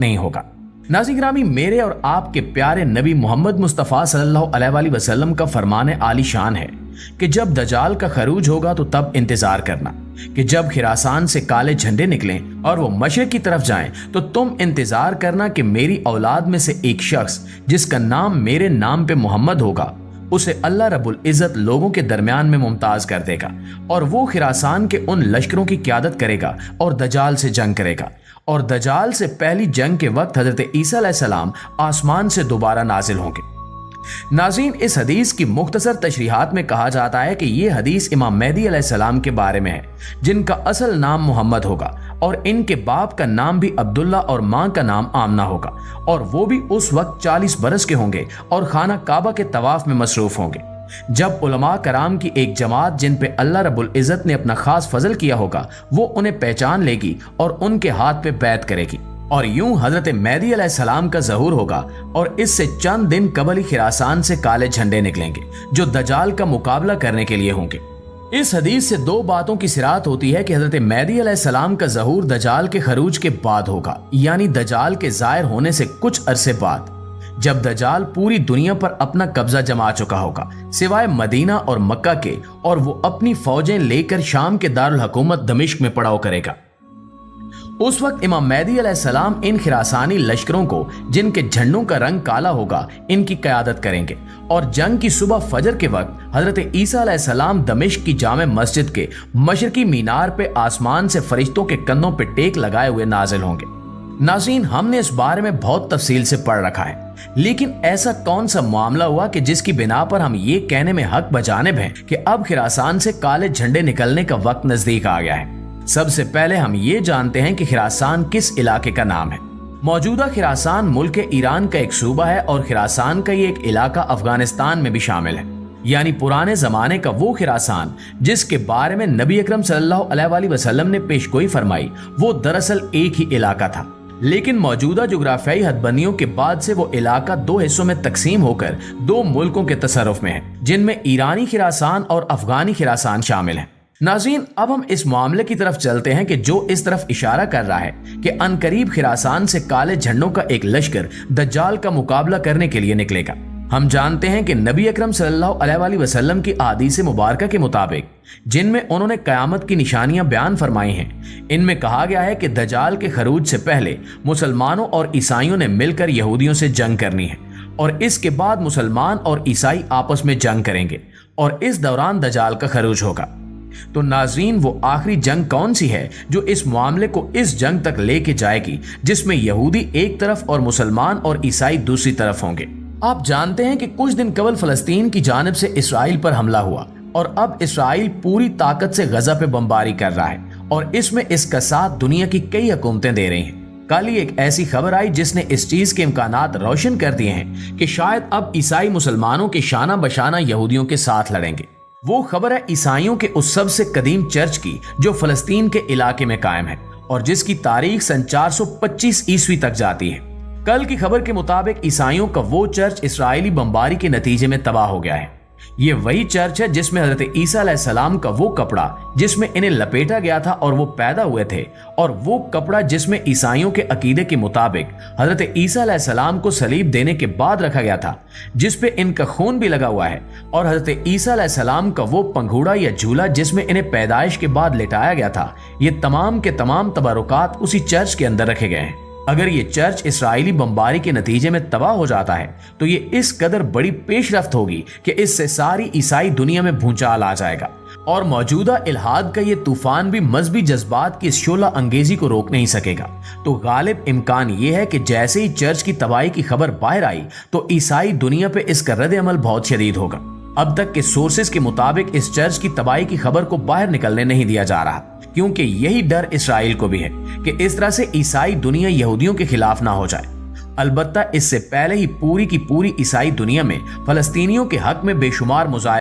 नहीं होगा। नाज़रीन गिरामी, मेरे और आपके प्यारे नबी मोहम्मद मुस्तफ़ा सल्लल्लाहु अलैहि वसल्लम का फरमान आली शान है कि जब दजाल का खरूज होगा तो तब इंतजार करना कि जब खिरासान से काले झंडे निकलें और वो मशरिक की तरफ जाएं तो तुम इंतजार करना कि मेरी औलाद में से एक शख्स जिसका नाम मेरे नाम पे मोहम्मद होगा, उसे अल्लाह रब्बुल इज़्ज़त लोगों के दरमियान में मुमताज कर देगा और वो खिरासान के उन लश्करों की क़यादत करेगा और दजाल से जंग करेगा। और दजाल से पहली जंग के वक्त हजरत ईसा अलैहिस्सलाम आसमान से दोबारा नाजिल होंगे। नाज़रीन, इस हदीस की मुख्तसर तशरीहात में कहा जाता है कि ये हदीस इमाम मेहदी अलैहिस्सलाम के बारे में है, जिनका असल नाम मोहम्मद होगा और इनके बाप का नाम भी अब्दुल्ला और माँ का नाम आमना होगा, और वो भी उस वक्त 40 बरस के होंगे और खाना काबा के तवाफ में मसरूफ होंगे। जब उलमा कराम की एक जमात जिन पे अल्लाह रब्बुल इज़्ज़त ने अपना खास फजल किया होगा वो उन्हें पहचान लेगी और उनके हाथ पे बैत करेगी, और यूं हजरत मेहदी अलैहिस्सलाम का ज़हूर होगा और इससे चंद दिन कबल ही खिरासान से काले झंडे निकलेंगे जो दजाल का मुकाबला करने के लिए होंगे। इस हदीस से दो बातों की सिरात होती है कि हजरत मेहदी अलैहिस्सलाम का ज़हूर दजाल के खरूज के बाद होगा, यानी दजाल के ज़ाहिर होने से कुछ अरसे बाद, जब दजाल पूरी दुनिया पर अपना कब्जा जमा चुका होगा सिवाय मदीना और मक्का के, और वो अपनी फौजें लेकर शाम के दारुल हुकूमत दमिश्क में पड़ाव करेगा। उस वक्त इमाम मेहदी अलैहिस्सलाम इन खिरासानी लश्करों को, जिनके झंडों का रंग काला होगा, इनकी क़यादत करेंगे और जंग की सुबह फजर के वक्त हजरत ईसा अलैहिस्सलाम दमिश्क की जामे मस्जिद के मशरकी मीनार पे आसमान से फरिश्तों के कंधों पे टेक लगाए हुए नाजिल होंगे। नाज़रीन, हमने इस बारे में बहुत तफसील से पढ़ रखा है, लेकिन ऐसा कौन सा मामला हुआ कि जिसकी बिना पर हम ये कहने में हक बजानिब हैं कि अब खिरासान से काले झंडे निकलने का वक्त नजदीक आ गया है। सबसे पहले हम ये जानते हैं कि खिरासान किस इलाके का नाम है। मौजूदा खिरासान मुल्क ईरान का एक सूबा है और खिरासान का ये एक इलाका अफगानिस्तान में भी शामिल है, यानी पुराने जमाने का वो खिरासान जिसके बारे में नबी अकरम सल्लल्लाहु अलैहि वसल्लम ने पेशगोई फरमाई, वो दरअसल एक ही इलाका था, लेकिन मौजूदा जुग्राफियाई हदबंदियों के बाद से वो इलाका दो हिस्सों में तकसीम होकर दो मुल्कों के तसर्रुफ में है, जिनमें ईरानी खिरासान और अफगानी खिरासान शामिल हैं। नाज़रीन, अब हम इस मामले की तरफ चलते हैं कि जो इस तरफ इशारा कर रहा है कि अनकरीब खिरासान से काले झंडों का एक लश्कर दज्जाल का मुकाबला करने के लिए निकलेगा। हम जानते हैं कि नबी अकरम सल्लल्लाहु अलैहि वसल्लम की अहादीस मुबारका के मुताबिक, जिनमें उन्होंने क़यामत की निशानियां बयान फरमाई हैं, इनमें कहा गया है कि दज्जाल के खरूज से पहले मुसलमानों और ईसाइयों ने मिलकर यहूदियों से जंग करनी है और इसके बाद मुसलमान और ईसाई आपस में जंग करेंगे और इस दौरान दज्जाल का खरूज होगा। तो नाज़रीन, वो आखिरी जंग कौन सी है जो इस मामले को इस जंग तक लेके जाएगी जिसमें यहूदी एक तरफ और मुसलमान और ईसाई दूसरी तरफ होंगे। आप जानते हैं कि कुछ दिन कबल फलस्तीन की जानिब से इसराइल पर हमला हुआ और अब इसराइल पूरी ताकत से गजा पे बमबारी कर रहा है और इसमें इसका साथ दुनिया की कई हुकूमतें दे रही हैं। कल ही एक ऐसी खबर आई जिसने इस चीज के इम्कानात रोशन कर दिए हैं कि शायद अब ईसाई मुसलमानों के शाना बशाना यहूदियों के साथ लड़ेंगे। वो खबर है ईसाइयों के उस सबसे कदीम चर्च की जो फलस्तीन के इलाके में कायम है और जिसकी तारीख सन 425 ईस्वी तक जाती है। कल की खबर के मुताबिक ईसाइयों का वो चर्च इसराइली बमबारी के नतीजे में तबाह हो गया है। ये वही चर्च है जिसमें हजरत ईसा अलैहिस्सलाम का वो कपड़ा जिसमें इन्हें लपेटा गया था और वो पैदा हुए थे, और वो कपड़ा जिसमें ईसाइयों के अकीदे के मुताबिक हजरत ईसा अलैहिस्सलाम को सलीब देने के बाद रखा गया था, जिस पे इनका खून भी लगा हुआ है, और हजरत ईसा अलैहिस्सलाम का वो पंघूड़ा या झूला जिसमें इन्हें पैदाइश के बाद लिटाया गया था। ये तमाम के तमाम तबरुकात उसी चर्च के अंदर रखे गए हैं। अगर ये चर्च इसराइली बमबारी के नतीजे में तबाह हो जाता है तो ये इस कदर बड़ी पेशरफ्त होगी कि इससे सारी ईसाई दुनिया में भूचाल आ जाएगा और मौजूदा इल्हाद का ये तूफान भी मजहबी जज्बात की इस शोला अंगेजी को रोक नहीं सकेगा। तो गालिब इम्कान ये है कि जैसे ही चर्च की तबाही की खबर बाहर आई तो ईसाई दुनिया पे इसका रद्द अमल बहुत शदीद होगा। अब तक के सोर्सेज के मुताबिक इस चर्च की तबाही की खबर को बाहर निकलने नहीं दिया जा रहा, क्योंकि यही डर इसराइल को भी है कि इस तरह से ईसाई दुनिया यहूदियों के खिलाफ ना हो जाए। अलबत्ता इससे पहले ही पूरी की पूरी ईसाई दुनिया में फलस्तीनियों के हक में बेशुमार मुजाहिरे